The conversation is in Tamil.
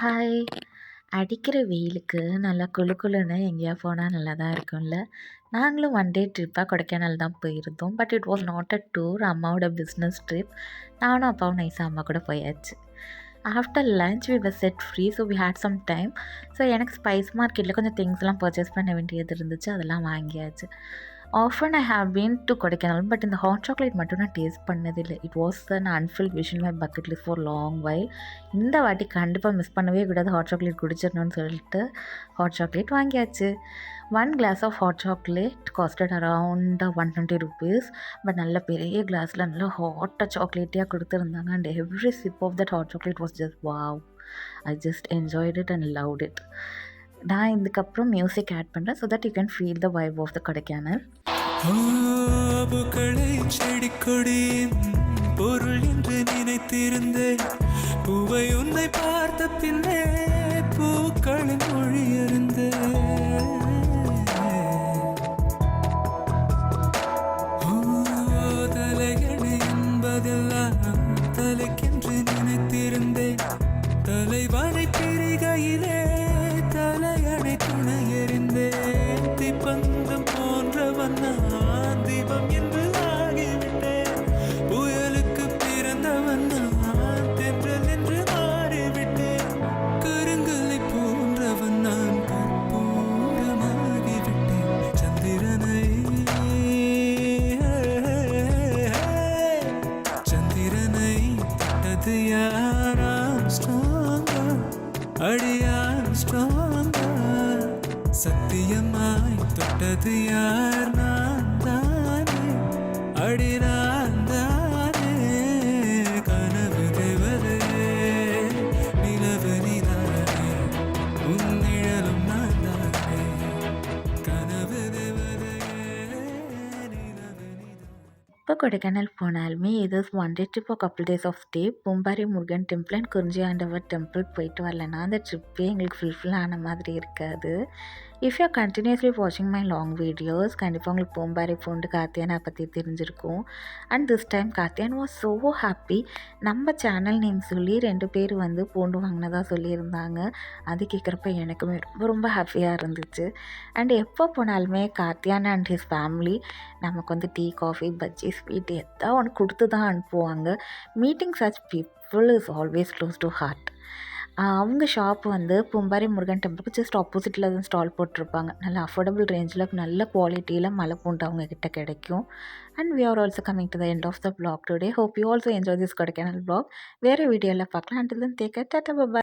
ஹாய்! அடிக்கிற வெயிலுக்கு நல்லா குளு குளுன்னு எங்கேயா போனால் நல்லா தான் இருக்கும்ல. நாங்களும் ஒன் டே ட்ரிப்பாக கொடைக்கானல் தான் போயிருந்தோம். But it was not a tour. அம்மாவோட பிஸ்னஸ் ட்ரிப். நானும் அப்பாவும் நைஸாக அம்மா கூட போயாச்சு. After lunch we were set free. So we had some time. So எனக்கு ஸ்பைஸ் மார்க்கெட்டில் கொஞ்சம் திங்ஸ்லாம் பர்ச்சேஸ் பண்ண வேண்டியது இருந்துச்சு. அதெல்லாம் வாங்கியாச்சு. Often I have been to Kodaikanal. But இந்த ஹாட் சாக்லேட் மட்டும் நான் டேஸ்ட் பண்ணதில்லை. It was an unfulfilled wish in my bucket list for long while. இந்த வாட்டி கண்டிப்பாக மிஸ் பண்ணவே கூடாது, ஹாட் சாக்லேட் குடிச்சிடணும்னு சொல்லிட்டு ஹாட் சாக்லேட் வாங்கியாச்சு. 1 glass of hot chocolate costed around 120 rupees. But நல்ல பெரிய கிளாஸில் நல்லா ஹாட்டாக சாக்லேட்டியாக கொடுத்துருந்தாங்க. And every sip of that hot chocolate was just wow. I just enjoyed it and loved it. நான் இதுக்கப்புறம் மியூசிக் ஆட் பண்ணுறேன் so that you can feel the vibe of the Kodaikanal. செடி கொடியின் பொருள் என்று நினைத்திருந்தேன். பூவை உன்னை பார்த்த பின்னே பூக்களின் மொழி இருந்தேன். தலையணை என்பதெல்லாம் தலைக்கென்று நினைத்திருந்தேன். தலைவனை பிரிகையிலே தலையணை துணை எறிந்தேன். திப்பந்தம் போன்றவன் நான் தீபம் என்று ஆகிவிட்டேன். புயலுக்கு பிறந்தவன் நான் தென்றல் என்று மாறிவிட்டேன். கருங்கலை போன்றவன் நான் கற்பூரமாகிவிட்டேன். சந்திரனை தொட்டது யாராம் ஸ்ட்ராங்கா, அடியான் ஸ்ட்ராங்கா. சத்தியமாய் தொட்டது யார்? நான் தானே, அடி நான் தானே. கனவு தேவதே, நிலவு நீதானே, உன் நிழலும் நான் தானே. கனவு தேவதே, நிலவு நீதானே. இப்போ கொடைக்கானல் போனாலுமே இது ஒன் டே ட்ரிப் ஒரு couple days of stay. Poombarai Murugan temple and Kurinji Andavar temple போயிட்டு வரலன்னா அந்த ட்ரிப்பே எங்களுக்கு ஃபுல்ஃபில் ஆன மாதிரி இருக்காது. இஃப் யூ ஆர் கண்டினியூஸ்லி வாட்சிங் மை லாங் வீடியோஸ் கண்டிப்பாக உங்களுக்கு பூம்பாரி பூண்டு கார்த்தியானை பற்றி தெரிஞ்சிருக்கும். And this time Karthiyan was so happy. நம்ம சேனல் நேம் சொல்லி 2 பேர் வந்து பூண்டு வாங்கினதாக சொல்லியிருந்தாங்க. அது கேட்குறப்ப எனக்குமே ரொம்ப ரொம்ப ஹாப்பியாக இருந்துச்சு. அண்ட் எப்போ போனாலுமே கார்த்தியான் அண்ட் ஹிஸ் ஃபேமிலி நமக்கு வந்து டீ, காஃபி, பஜ்ஜி, ஸ்வீட் எதாவது ஒன்று கொடுத்து தான் அனுப்புவாங்க. Meeting such people is always close to heart. அவங்க ஷாப் வந்து பூம்பாரி முருகன் டெம்பிளுக்கு ஜஸ்ட் ஆப்போசிட்டில் தான் ஸ்டால் போட்டிருப்பாங்க. நல்ல அஃபோர்டபுள் ரேஞ்சில் நல்ல குவாலிட்டியில் மலை பூண்டு அவங்க கிட்ட கிடைக்கும். And we are also coming to the end of the vlog today. Hope you also enjoy this Kodaikanal vlog. வேறு வீடியோவில் பார்க்கலாம். until then take care. Tata, by.